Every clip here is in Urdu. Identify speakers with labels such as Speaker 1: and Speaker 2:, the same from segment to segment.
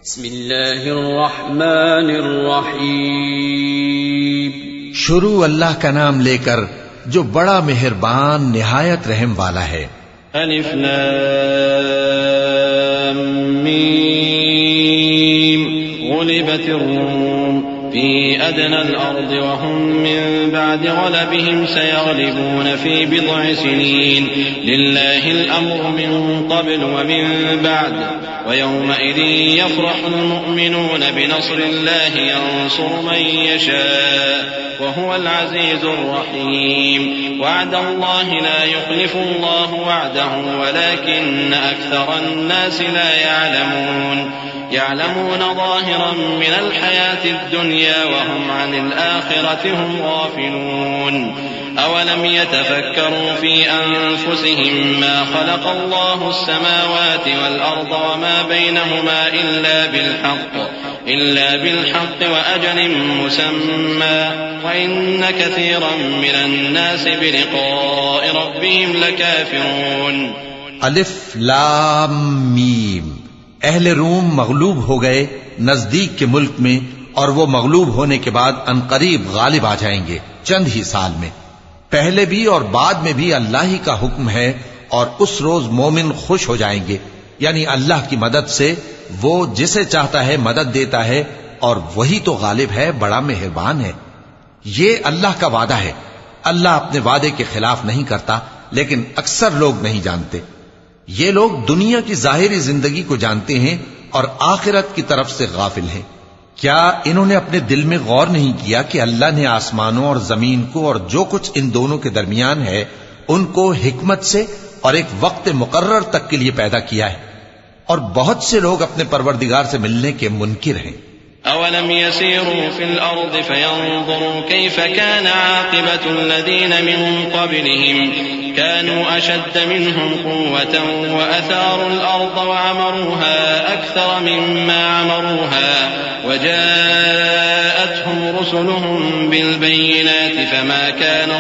Speaker 1: بسم اللہ الرحمن الرحیم.
Speaker 2: شروع اللہ کا نام لے کر جو بڑا مہربان نہایت رحم والا ہے.
Speaker 1: الف لام میم. غلبت الروم في أدنى الأرض وهم من بعد غلبهم سيغلبون في بضع سنين لله الأمر من قبل ومن بعد ويومئذ يفرح المؤمنون بنصر الله ينصر من يشاء وهو العزيز الرحيم. وعد الله لا يخلف الله وعده ولكن أكثر الناس لا يعلمون ظاهرا من الحياة الدنيا وهم عن الآخرة هم غافلون. أولم يتفكروا في أنفسهم ما خلق الله السماوات والأرض وما بينهما إلا بالحق وأجل مسمى وإن كثيرا من الناس بلقاء ربهم لكافرون.
Speaker 2: الف لام میم. اہل روم مغلوب ہو گئے نزدیک کے ملک میں، اور وہ مغلوب ہونے کے بعد عنقریب غالب آ جائیں گے چند ہی سال میں. پہلے بھی اور بعد میں بھی اللہ ہی کا حکم ہے، اور اس روز مومن خوش ہو جائیں گے، یعنی اللہ کی مدد سے وہ جسے چاہتا ہے مدد دیتا ہے، اور وہی تو غالب ہے، بڑا مہربان ہے. یہ اللہ کا وعدہ ہے. اللہ اپنے وعدے کے خلاف نہیں کرتا، لیکن اکثر لوگ نہیں جانتے. یہ لوگ دنیا کی ظاہری زندگی کو جانتے ہیں اور آخرت کی طرف سے غافل ہیں. کیا انہوں نے اپنے دل میں غور نہیں کیا کہ اللہ نے آسمانوں اور زمین کو اور جو کچھ ان دونوں کے درمیان ہے ان کو حکمت سے اور ایک وقت مقرر تک کے لیے پیدا کیا ہے، اور بہت سے لوگ اپنے پروردگار سے ملنے کے منکر ہیں.
Speaker 1: أولم يسيروا في الأرض فينظروا كيف كان عاقبة الذين من قبلهم كانوا أشد منهم قوة وأثاروا الأرض وعمروها أكثر مما عمروها وجاءتهم رسلهم بالبينات فما كان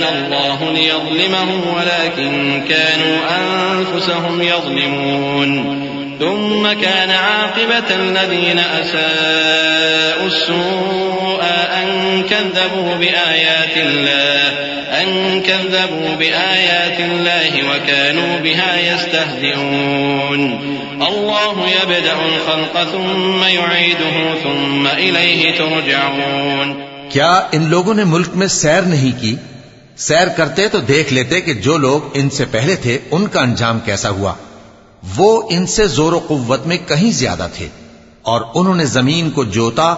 Speaker 1: الله ليظلمهم ولكن كانوا أنفسهم يظلمون. ثم كان عاقبة الذين أساءوا السوء أن كذبوا بآيات الله وكانوا بها يستهزئون. الله يبدأ الخلق ثم يعيده ثم إليه ترجعون.
Speaker 2: کیا ان لوگوں نے ملک میں سیر نہیں کی؟ سیر کرتے تو دیکھ لیتے کہ جو لوگ ان سے پہلے تھے ان کا انجام کیسا ہوا. وہ ان سے زور و قوت میں کہیں زیادہ تھے، اور انہوں نے زمین کو جوتا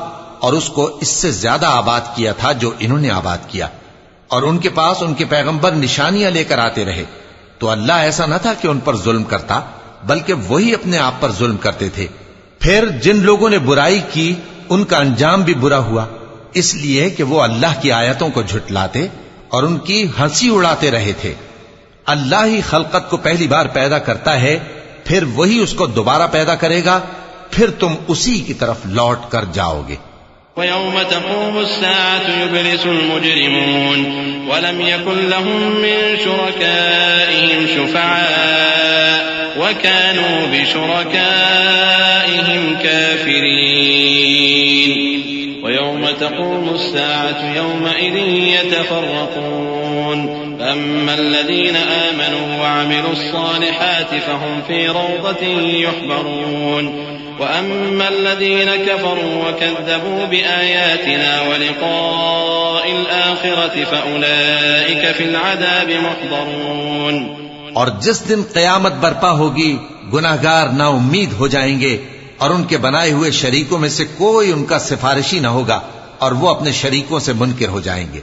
Speaker 2: اور اس کو اس سے زیادہ آباد کیا تھا جو انہوں نے آباد کیا، اور ان کے پاس ان کے پیغمبر نشانیاں لے کر آتے رہے. تو اللہ ایسا نہ تھا کہ ان پر ظلم کرتا، بلکہ وہی اپنے آپ پر ظلم کرتے تھے. پھر جن لوگوں نے برائی کی ان کا انجام بھی برا ہوا، اس لیے کہ وہ اللہ کی آیتوں کو جھٹلاتے اور ان کی ہنسی اڑاتے رہے تھے. اللہ ہی خلقت کو پہلی بار پیدا کرتا ہے، پھر وہی اس کو دوبارہ پیدا کرے گا، پھر تم اسی کی طرف لوٹ کر جاؤ گے.
Speaker 1: وَيَوْمَ تَقُومُ السَّاعَةُ يُبْلِسُ الْمُجْرِمُونَ وَلَمْ يَكُنْ لَهُم مِّن شُرَكَائِهِمْ شُفَعَاءُ وَكَانُوا بِشُرَكَائِهِمْ كَافِرِينَ. وَيَوْمَ تَقُومُ السَّاعَةُ يَوْمَئِذٍ يَتَفَرَّقُونَ. أما الذين آمنوا وعملوا الصالحات فهم في روضة يحبرون وأما الذين كفروا وكذبوا بآياتنا ولقاء الآخرة فأولئك في العذاب محضرون.
Speaker 2: اور جس دن قیامت برپا ہوگی گناہگار نا امید ہو جائیں گے، اور ان کے بنائے ہوئے شریکوں میں سے کوئی ان کا سفارشی نہ ہوگا، اور وہ اپنے شریکوں سے منکر ہو جائیں گے.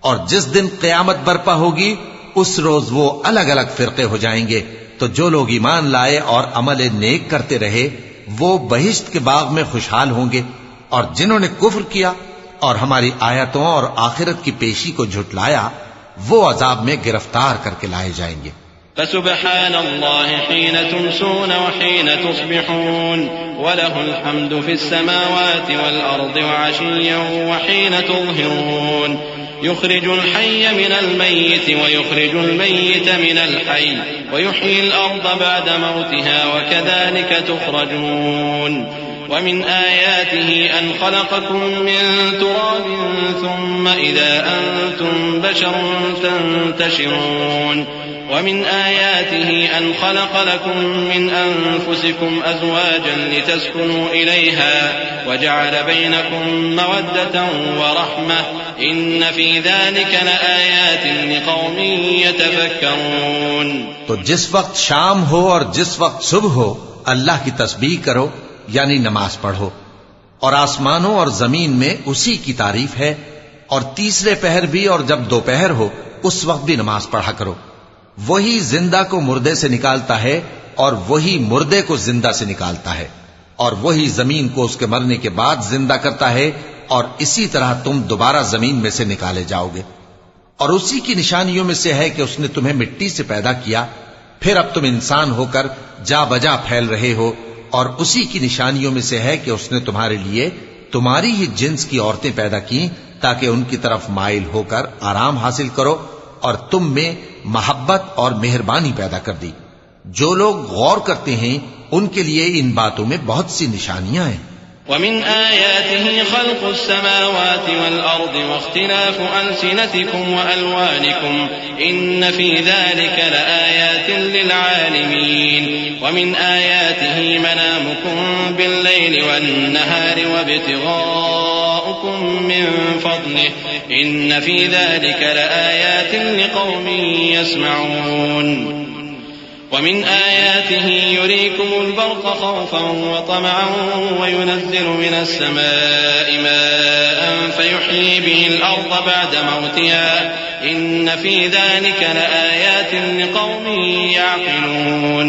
Speaker 2: اور جس دن قیامت برپا ہوگی اس روز وہ الگ الگ فرقے ہو جائیں گے. تو جو لوگ ایمان لائے اور عمل نیک کرتے رہے وہ بہشت کے باغ میں خوشحال ہوں گے، اور جنہوں نے کفر کیا اور ہماری آیتوں اور آخرت کی پیشی کو جھٹلایا وہ عذاب میں گرفتار کر کے لائے جائیں گے.
Speaker 1: فسبحان الله حين تمسون وحين تصبحون وله الحمد في السماوات والأرض وعشيا وحين تظهرون. يخرج الحي من الميت ويخرج الميت من الحي ويحيي الأرض بعد موتها وكذلك تخرجون ومن آياته أن خلقكم من تراب ثم إذا أنتم بشر تنتشرون ومن آياته أن خلق لكم من أنفسكم أزواجا لتسكنوا إليها وجعل بينكم مودة ورحمة إن في ذلك لآيات لقوم يتفكرون.
Speaker 2: تو جس وقت شام ہو اور جس وقت صبح ہو اللہ کی تسبیح کرو یعنی نماز پڑھو، اور آسمانوں اور زمین میں اسی کی تعریف ہے، اور تیسرے پہر بھی اور جب دوپہر ہو اس وقت بھی نماز پڑھا کرو. وہی زندہ کو مردے سے نکالتا ہے اور وہی مردے کو زندہ سے نکالتا ہے، اور وہی زمین کو اس کے مرنے کے بعد زندہ کرتا ہے، اور اسی طرح تم دوبارہ زمین میں سے نکالے جاؤ گے. اور اسی کی نشانیوں میں سے ہے کہ اس نے تمہیں مٹی سے پیدا کیا، پھر اب تم انسان ہو کر جا بجا پھیل رہے ہو. اور اسی کی نشانیوں میں سے ہے کہ اس نے تمہارے لیے تمہاری ہی جنس کی عورتیں پیدا کی تاکہ ان کی طرف مائل ہو کر آرام حاصل کرو، اور تم میں محبت اور مہربانی پیدا کر دی. جو لوگ غور کرتے ہیں ان کے لیے ان باتوں میں بہت سی نشانیاں ہیں.
Speaker 1: ومن آياته خلق السماوات والأرض واختلاف ألسنتكم وألوانكم إن في ذلك لآيات للعالمين. ومن آياته منامكم بالليل والنهار وابتغاؤكم من فضله إن في ذلك لآيات لقوم يسمعون. ومن آياته يريكم البرق خوفا وطمعا وينزل من السماء ماء فيحيي به الأرض بعد موتها إن في ذلك لآيات لقوم يعقلون.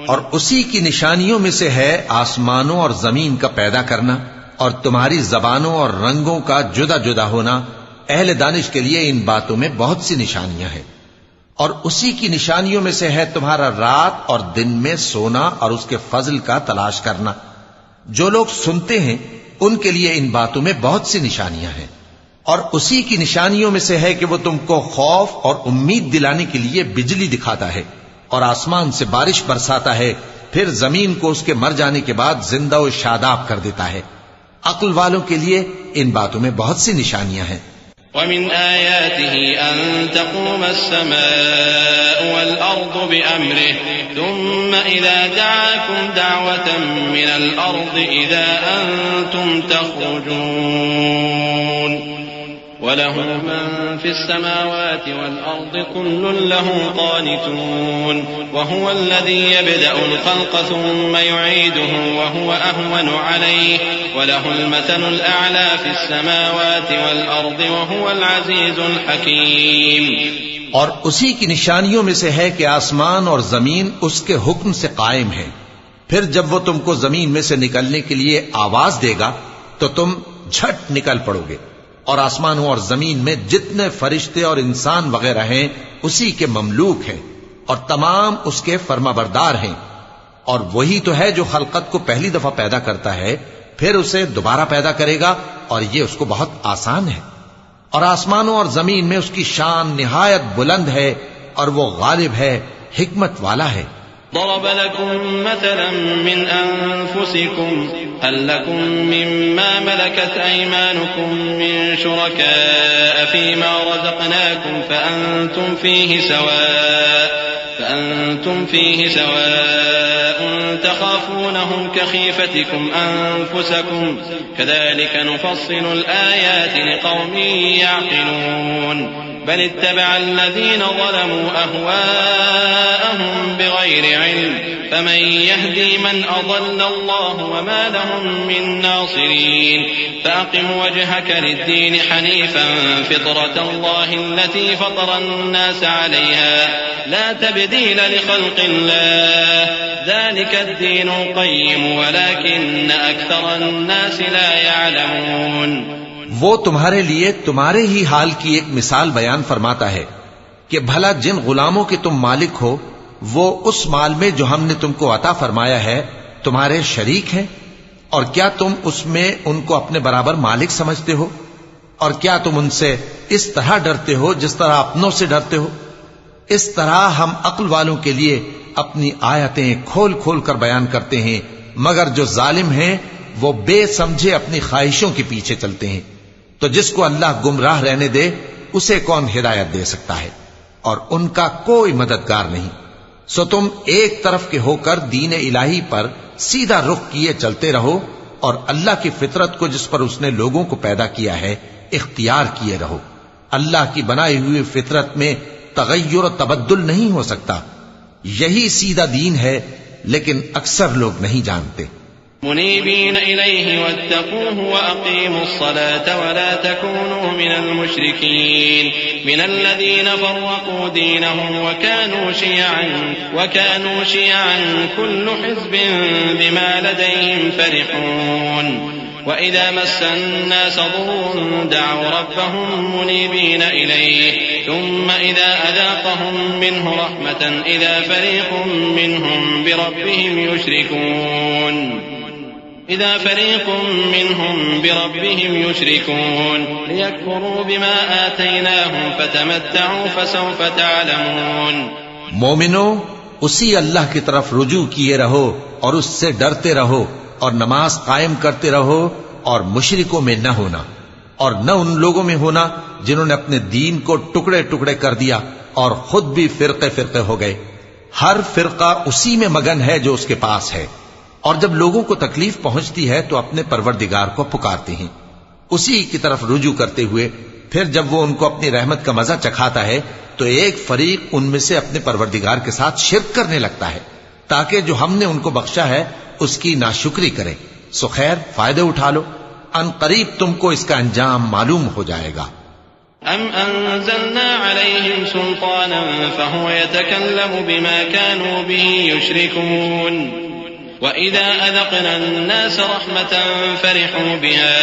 Speaker 2: اور اسی کی نشانیوں میں سے ہے آسمانوں اور زمین کا پیدا کرنا اور تمہاری زبانوں اور رنگوں کا جدا جدا ہونا. اہل دانش کے لیے ان باتوں میں بہت سی نشانیاں ہیں. اور اسی کی نشانیوں میں سے ہے تمہارا رات اور دن میں سونا اور اس کے فضل کا تلاش کرنا. جو لوگ سنتے ہیں ان کے لیے ان باتوں میں بہت سی نشانیاں ہیں. اور اسی کی نشانیوں میں سے ہے کہ وہ تم کو خوف اور امید دلانے کے لیے بجلی دکھاتا ہے اور آسمان سے بارش برساتا ہے، پھر زمین کو اس کے مر جانے کے بعد زندہ و شاداب کر دیتا ہے. عقل والوں کے لیے ان باتوں میں بہت سی نشانیاں ہیں.
Speaker 1: ومن آياته أن تقوم السماء والأرض بأمره ثم إذا دعاكم دعوة من الأرض إذا أنتم تخرجون وله من في السماوات والأرض كل له قانتون وهو الذي يبدأ الخلق ثم يعيده وهو أهون عليه وله المثل الأعلى في السماوات والأرض وهو العزيز الحكيم.
Speaker 2: اور اسی کی نشانیوں میں سے ہے کہ آسمان اور زمین اس کے حکم سے قائم ہیں. پھر جب وہ تم کو زمین میں سے نکلنے کے لیے آواز دے گا تو تم جھٹ نکل پڑو گے. اور آسمانوں اور زمین میں جتنے فرشتے اور انسان وغیرہ ہیں اسی کے مملوک ہیں اور تمام اس کے فرما بردار ہیں. اور وہی تو ہے جو خلقت کو پہلی دفعہ پیدا کرتا ہے پھر اسے دوبارہ پیدا کرے گا، اور یہ اس کو بہت آسان ہے. اور آسمانوں اور زمین میں اس کی شان نہایت بلند ہے اور وہ غالب ہے، حکمت والا ہے.
Speaker 1: ضرب لكم مثلا من أنفسكم هل لكم مما ملكت أيمانكم من شركاء فيما رزقناكم فأنتم فيه سواء تخافونهم كخيفتكم أنفسكم كذلك نفصل الآيات لقوم يعقلون. بل اتبع الذين ظلموا أهواءهم بغير علم فمن يهدي من أضل الله وما لهم من ناصرين. فأقم وجهك للدين حنيفا فطرة الله التي فطر الناس عليها لا تبديل لخلق الله ذلك الدين القيم ولكن أكثر الناس لا يعلمون.
Speaker 2: وہ تمہارے لیے تمہارے ہی حال کی ایک مثال بیان فرماتا ہے کہ بھلا جن غلاموں کے تم مالک ہو وہ اس مال میں جو ہم نے تم کو عطا فرمایا ہے تمہارے شریک ہیں، اور کیا تم اس میں ان کو اپنے برابر مالک سمجھتے ہو؟ اور کیا تم ان سے اس طرح ڈرتے ہو جس طرح اپنوں سے ڈرتے ہو؟ اس طرح ہم عقل والوں کے لیے اپنی آیتیں کھول کھول کر بیان کرتے ہیں، مگر جو ظالم ہیں وہ بے سمجھے اپنی خواہشوں کے پیچھے چلتے ہیں۔ تو جس کو اللہ گمراہ رہنے دے اسے کون ہدایت دے سکتا ہے، اور ان کا کوئی مددگار نہیں۔ سو تم ایک طرف کے ہو کر دین الہی پر سیدھا رخ کیے چلتے رہو، اور اللہ کی فطرت کو جس پر اس نے لوگوں کو پیدا کیا ہے اختیار کیے رہو۔ اللہ کی بنائی ہوئی فطرت میں تغیر و تبدل نہیں ہو سکتا، یہی سیدھا دین ہے، لیکن اکثر لوگ نہیں جانتے۔
Speaker 1: منيبين إليه واتقوه وأقيموا الصلاة ولا تكونوا من المشركين من الذين فرقوا دينهم وكانوا شيعا كل حزب بما لديهم فرحون وإذا مس الناس ضر دعوا ربهم منيبين إليه ثم إذا أذاقهم منه رحمة إذا فريق منهم بربهم يشركون ليكفروا بما آتيناهم فتمتعوا فسوف تعلمون۔
Speaker 2: مومنو، اسی اللہ کی طرف رجوع کیے رہو اور اس سے ڈرتے رہو، اور نماز قائم کرتے رہو، اور مشرکوں میں نہ ہونا، اور نہ ان لوگوں میں ہونا جنہوں نے اپنے دین کو ٹکڑے ٹکڑے کر دیا اور خود بھی فرقے فرقے ہو گئے۔ ہر فرقہ اسی میں مگن ہے جو اس کے پاس ہے، اور جب لوگوں کو تکلیف پہنچتی ہے تو اپنے پروردگار کو پکارتے ہیں، اسی کی طرف رجوع کرتے ہوئے۔ پھر جب وہ ان کو اپنی رحمت کا مزہ چکھاتا ہے تو ایک فریق ان میں سے اپنے پروردگار کے ساتھ شرک کرنے لگتا ہے، تاکہ جو ہم نے ان کو بخشا ہے اس کی ناشکری کریں۔ سو خیر، فائدے اٹھا لو، ان قریب تم کو اس کا انجام معلوم ہو جائے گا۔
Speaker 1: أَمْ أَنزَلْنَا عَلَيْهِمْ سُلْطَانًا فَهُوَ يَتَكَلَّمُ بِمَا كَانُوا بِهِ يُشْرِكُونَ وَإِذَا أَذَقْنَا النَّاسَ رَحْمَةً فَرِحُوا بِهَا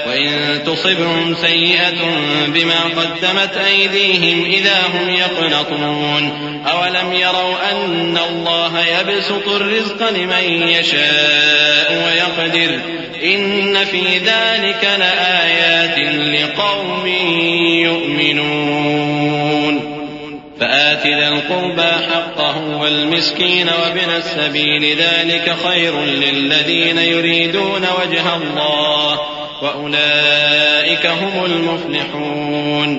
Speaker 1: وَإِن تُصِبْهُمْ سَيِّئَةٌ بِمَا قَدَّمَتْ أَيْدِيهِمْ إِذَا هُمْ يَقْنَطُونَ أَوَلَمْ يَرَوْا أَنَّ اللَّهَ يَبْسُطُ الرِّزْقَ لِمَن يَشَاءُ وَيَقْدِرُ إِنَّ فِي ذَلِكَ لَآيَاتٍ لِقَوْمٍ يُؤْمِنُونَ فآت ذا القربى حقه والمسكين وابن السبيل ذلك خير للذين يريدون وجه الله وأولئك هم المفلحون۔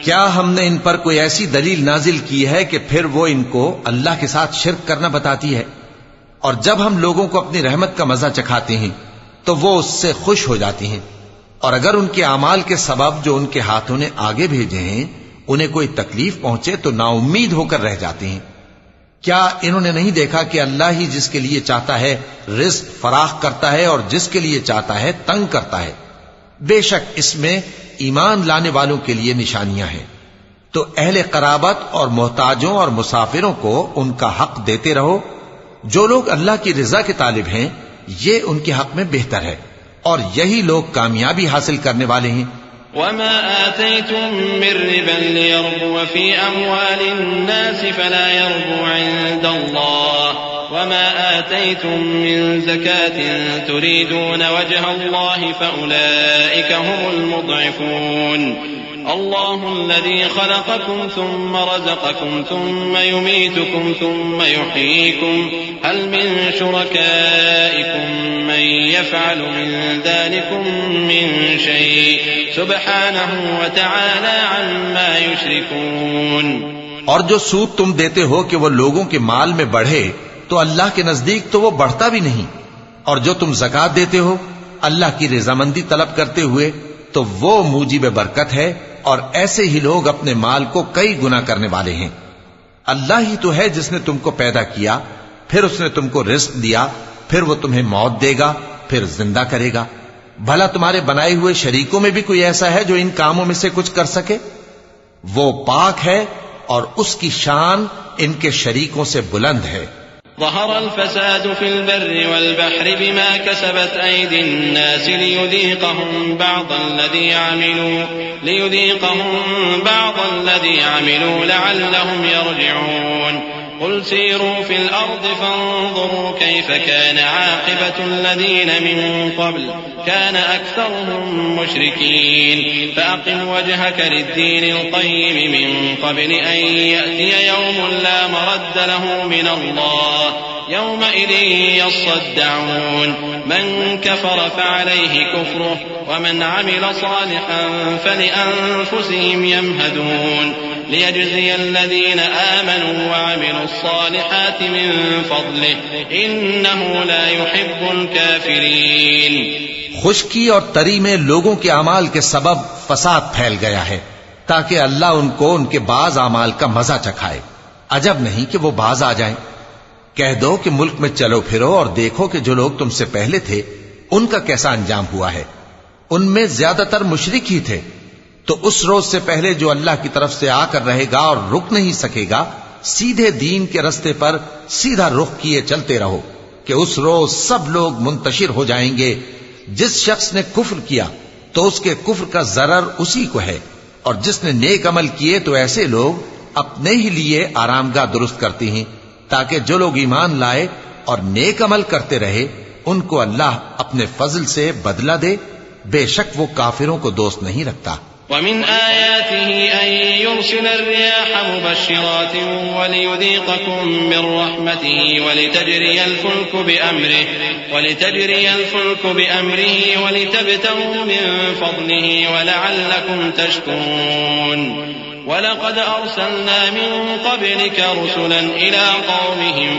Speaker 2: کیا ہم نے ان پر کوئی ایسی دلیل نازل کی ہے کہ پھر وہ ان کو اللہ کے ساتھ شرک کرنا بتاتی ہے؟ اور جب ہم لوگوں کو اپنی رحمت کا مزہ چکھاتے ہیں تو وہ اس سے خوش ہو جاتی ہیں، اور اگر ان کے اعمال کے سبب جو ان کے ہاتھوں نے آگے بھیجے ہیں انہیں کوئی تکلیف پہنچے تو نا امید ہو کر رہ جاتے ہیں۔ کیا انہوں نے نہیں دیکھا کہ اللہ ہی جس کے لیے چاہتا ہے رزق فراخ کرتا ہے اور جس کے لیے چاہتا ہے تنگ کرتا ہے؟ بے شک اس میں ایمان لانے والوں کے لیے نشانیاں ہیں۔ تو اہل قرابت اور محتاجوں اور مسافروں کو ان کا حق دیتے رہو۔ جو لوگ اللہ کی رضا کے طالب ہیں یہ ان کے حق میں بہتر ہے، اور یہی لوگ کامیابی حاصل کرنے والے ہیں۔
Speaker 1: وما آتيتم من ربا ليربو في أموال الناس فلا يربو عند الله وما آتيتم من زكاة تريدون وجه الله فأولئك هم المضعفون۔ الله الذي خلقكم ثم رزقكم ثم يميتكم ثم يحييكم هل من شركائكم من يفعل من ذلكم من شيء سبحانه وتعالى عما يشركون۔
Speaker 2: اور جو سود تم دیتے ہو کہ وہ لوگوں کے مال میں بڑھے تو اللہ کے نزدیک تو وہ بڑھتا بھی نہیں، اور جو تم زکوٰۃ دیتے ہو اللہ کی رضامندی طلب کرتے ہوئے تو وہ موجب برکت ہے، اور ایسے ہی لوگ اپنے مال کو کئی گنا کرنے والے ہیں۔ اللہ ہی تو ہے جس نے تم کو پیدا کیا، پھر اس نے تم کو رزق دیا، پھر وہ تمہیں موت دے گا، پھر زندہ کرے گا۔ بھلا تمہارے بنائے ہوئے شریکوں میں بھی کوئی ایسا ہے جو ان کاموں میں سے کچھ کر سکے؟ وہ پاک ہے اور اس کی شان ان کے شریکوں سے بلند ہے۔
Speaker 1: ظهر الفساد في البر والبحر بما كسبت أيدي الناس ليذيقهم بعض الذي عملوا لعلهم يرجعون قل سيروا في الأرض فانظروا كيف كان عاقبة الذين من قبل كان أكثرهم مشركين فأقم وجهك للدين القيم من قبل أن يأتي يوم لا مرد له من الله يومئذ يصدعون من كفر فعليه كفره ومن عمل صالحا فلأنفسهم يمهدون ليجزي الذين آمنوا وعملوا الصالحات من فضله إنه لا يحب الكافرين.
Speaker 2: خشکی اور تری میں لوگوں کے اعمال کے سبب فساد پھیل گیا ہے تاکہ اللہ ان کو ان کے بعض اعمال کا مزہ چکھائے. عجب نہیں کہ وہ باز آ جائیں. کہہ دو کہ ملک میں چلو پھرو اور دیکھو کہ جو لوگ تم سے پہلے تھے ان کا کیسا انجام ہوا ہے. ان میں زیادہ تر مشرک ہی تھے. تو اس روز سے پہلے جو اللہ کی طرف سے آ کر رہے گا اور رک نہیں سکے گا، سیدھے دین کے رستے پر سیدھا رخ کیے چلتے رہو کہ اس روز سب لوگ منتشر ہو جائیں گے. جس شخص نے کفر کیا تو اس کے کفر کا ضرر اسی کو ہے، اور جس نے نیک عمل کیے تو ایسے لوگ اپنے ہی لیے آرامگاہ درست کرتے ہیں تاکہ جو لوگ ایمان لائے اور نیک عمل کرتے رہے ان کو اللہ اپنے فضل سے بدلہ دے. بے شک وہ کافروں کو دوست نہیں رکھتا.
Speaker 1: ومن آياته أن يرسل الرياح مبشرات وليذيقكم من رحمته ولتجري الفلك بأمره ولتبتغوا من فضله ولعلكم تشكرون. ولقد أرسلنا من قبلك رسلا إلى قومهم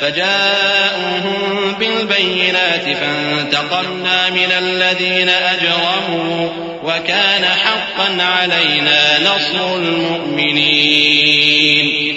Speaker 1: فجاءوهم بالبينات فانتقمنا من الذين أجرموا وكان حقا علينا نصر المؤمنين.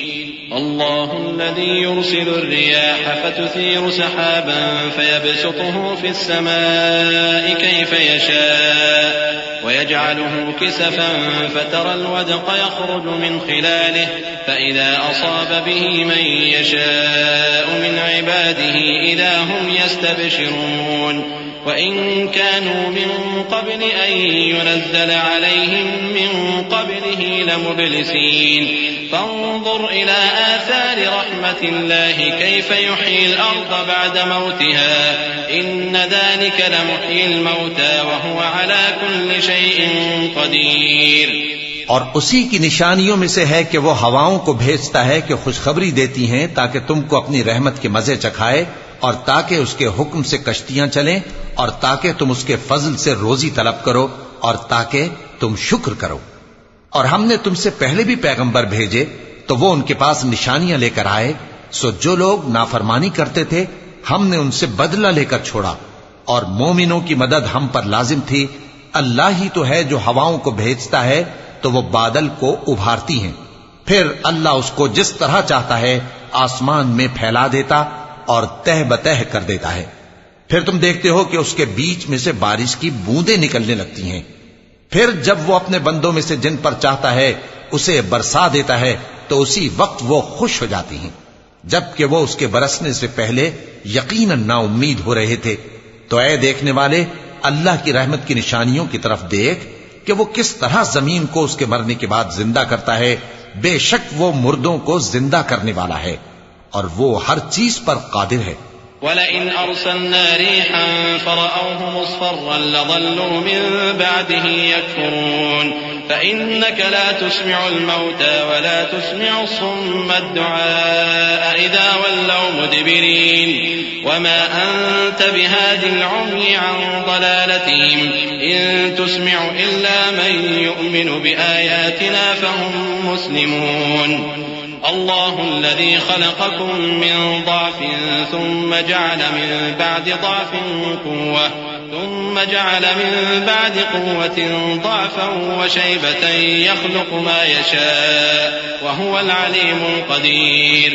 Speaker 1: الله الذي يرسل الرياح فتثير سحابا فيبسطه في السماء كيف يشاء ويجعله كسفا فترى الودق يخرج من خلاله فإذا أصاب به من يشاء من عباده إذا هم يستبشرون. وإن كانوا من قبل أن ينزل عليهم من قبله لمبلسين. فانظر إلى آثار رحمة الله كيف يحيي الأرض بعد موتها إن ذلك لمحيي الموتى وهو على كل شيء قدير.
Speaker 2: اور اسی کی نشانیوں میں سے ہے کہ وہ ہواؤں کو بھیجتا ہے کہ خوشخبری دیتی ہیں تاکہ تم کو اپنی رحمت کے مزے چکھائے، اور تاکہ اس کے حکم سے کشتیاں چلیں، اور تاکہ تم اس کے فضل سے روزی طلب کرو، اور تاکہ تم شکر کرو. اور ہم نے تم سے پہلے بھی پیغمبر بھیجے تو وہ ان کے پاس نشانیاں لے کر آئے، سو جو لوگ نافرمانی کرتے تھے ہم نے ان سے بدلہ لے کر چھوڑا، اور مومنوں کی مدد ہم پر لازم تھی. اللہ ہی تو ہے جو ہواؤں کو بھیجتا ہے تو وہ بادل کو ابھارتی ہیں، پھر اللہ اس کو جس طرح چاہتا ہے آسمان میں پھیلا دیتا اور تہ بتہ کر دیتا ہے. پھر تم دیکھتے ہو کہ اس کے بیچ میں سے بارش کی بوندیں نکلنے لگتی ہیں. پھر جب وہ اپنے بندوں میں سے جن پر چاہتا ہے اسے برسا دیتا ہے تو اسی وقت وہ خوش ہو جاتی ہیں، جبکہ وہ اس کے برسنے سے پہلے یقیناً نا امید ہو رہے تھے. تو اے دیکھنے والے، اللہ کی رحمت کی نشانیوں کی طرف دیکھ کہ وہ کس طرح زمین کو اس کے مرنے کے بعد زندہ کرتا ہے. بے شک وہ مردوں کو زندہ کرنے والا ہے اور وہ ہر چیز پر قادر ہے.
Speaker 1: وَلَئِنْ أَرْسَلْنَا رِيحًا فَرَأَوْهُ مُصْفَرًّا لَظَلُّوا مِن بَعْدِهِ يَكْفُرُونَ فَإِنَّكَ لَا تُسْمِعُ الْمَوْتَى وَلَا تُسْمِعُ الصُّمَّ الدُّعَاءَ إِذَا وَلَّوْا مُدْبِرِينَ وَمَا أَنْتَ بِهَادِ الْعُمْيِ عَنْ ضَلَالَتِهِمْ إِن تُسْمِعُ إِلَّا مَن يُؤْمِنُ بِآيَاتِنَا فَهُم مُسْلِمُونَ. الله الذي خلقكم من ضعف ثم جعل من بعد ضعف قوة ثم جعل من بعد قوة ضعفا وشيبة يخلق ما يشاء وهو العليم القدير.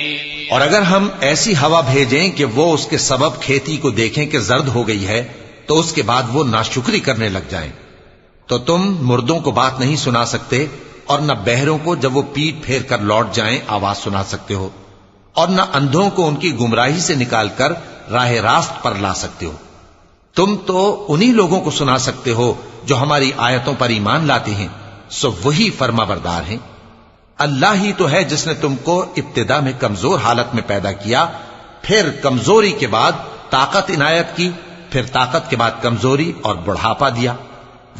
Speaker 2: اور اگر ہم ایسی ہوا بھیجیں کہ وہ اس کے سبب کھیتی کو دیکھیں کہ زرد ہو گئی ہے تو اس کے بعد وہ ناشکری کرنے لگ جائیں، تو تم مردوں کو بات نہیں سنا سکتے، اور نہ بہروں کو جب وہ پیٹ پھیر کر لوٹ جائیں آواز سنا سکتے ہو، اور نہ اندھوں کو ان کی گمراہی سے نکال کر راہ راست پر لا سکتے ہو. تم تو انہی لوگوں کو سنا سکتے ہو جو ہماری آیتوں پر ایمان لاتے ہیں، سو وہی فرما بردار ہیں. اللہ ہی تو ہے جس نے تم کو ابتدا میں کمزور حالت میں پیدا کیا، پھر کمزوری کے بعد طاقت عنایت کی، پھر طاقت کے بعد کمزوری اور بڑھاپا دیا۔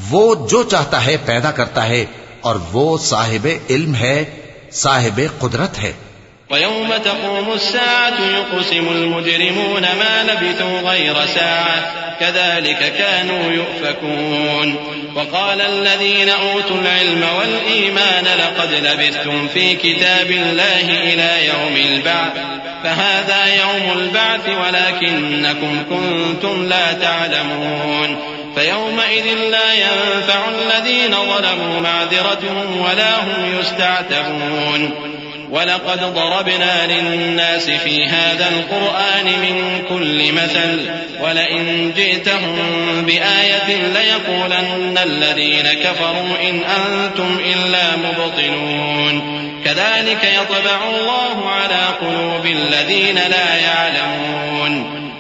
Speaker 2: وہ جو چاہتا ہے پیدا کرتا ہے، اور وہ صاحب علم ہے، صاحب قدرت ہے۔
Speaker 1: ويوم تقوم الساعة يقسم المجرمون ما لبثوا غير ساعة كذلك كانوا يؤفكون وقال الذين أوتوا العلم والإيمان لقد لبثتم في كتاب الله إلى يوم البعث فهذا يوم البعث ولكنكم كنتم لا تعلمون فيومئذ لا ينفع الذين ظلموا معذرتهم ولا هم يستعتبون وَلَقَدْ ضَرَبْنَا لِلنَّاسِ فِي هَذَا الْقُرْآنِ مِنْ كُلِّ مَثَلٍ وَلَئِنْ جِئْتَهُمْ بِآيَةٍ لَيَقُولَنَّ الَّذِينَ كَفَرُوا إِنْ أَنْتُمْ إِلَّا مُبْطِلُونَ كَذَلِكَ يَطْبَعُ اللَّهُ عَلَى قُلُوبِ الَّذِينَ لَا يَعْلَمُونَ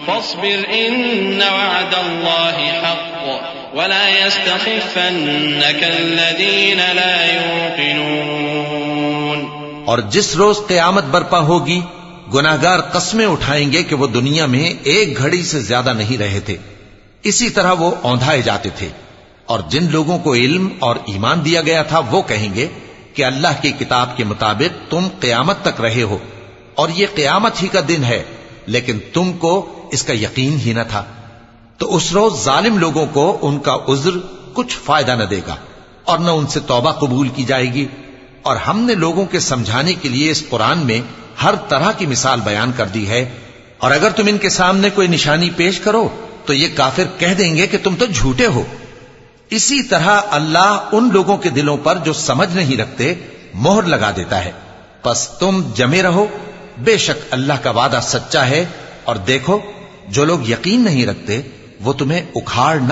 Speaker 1: فَاصْبِرْ إِنَّ وَعْدَ اللَّهِ حَقٌّ وَلَا يَسْتَخِفَّنَّكَ الَّذِينَ لَا يُوقِنُونَ۔
Speaker 2: اور جس روز قیامت برپا ہوگی گناہگار قسمیں اٹھائیں گے کہ وہ دنیا میں ایک گھڑی سے زیادہ نہیں رہے تھے، اسی طرح وہ اوندھائے جاتے تھے۔ اور جن لوگوں کو علم اور ایمان دیا گیا تھا وہ کہیں گے کہ اللہ کی کتاب کے مطابق تم قیامت تک رہے ہو، اور یہ قیامت ہی کا دن ہے، لیکن تم کو اس کا یقین ہی نہ تھا۔ تو اس روز ظالم لوگوں کو ان کا عذر کچھ فائدہ نہ دے گا، اور نہ ان سے توبہ قبول کی جائے گی۔ اور ہم نے لوگوں کے سمجھانے کے لیے اس قرآن میں ہر طرح کی مثال بیان کر دی ہے، اور اگر تم ان کے سامنے کوئی نشانی پیش کرو تو یہ کافر کہہ دیں گے کہ تم تو جھوٹے ہو۔ اسی طرح اللہ ان لوگوں کے دلوں پر جو سمجھ نہیں رکھتے مہر لگا دیتا ہے۔ پس تم جمے رہو، بے شک اللہ کا وعدہ سچا ہے، اور دیکھو جو لوگ یقین نہیں رکھتے وہ تمہیں اکھاڑ نہ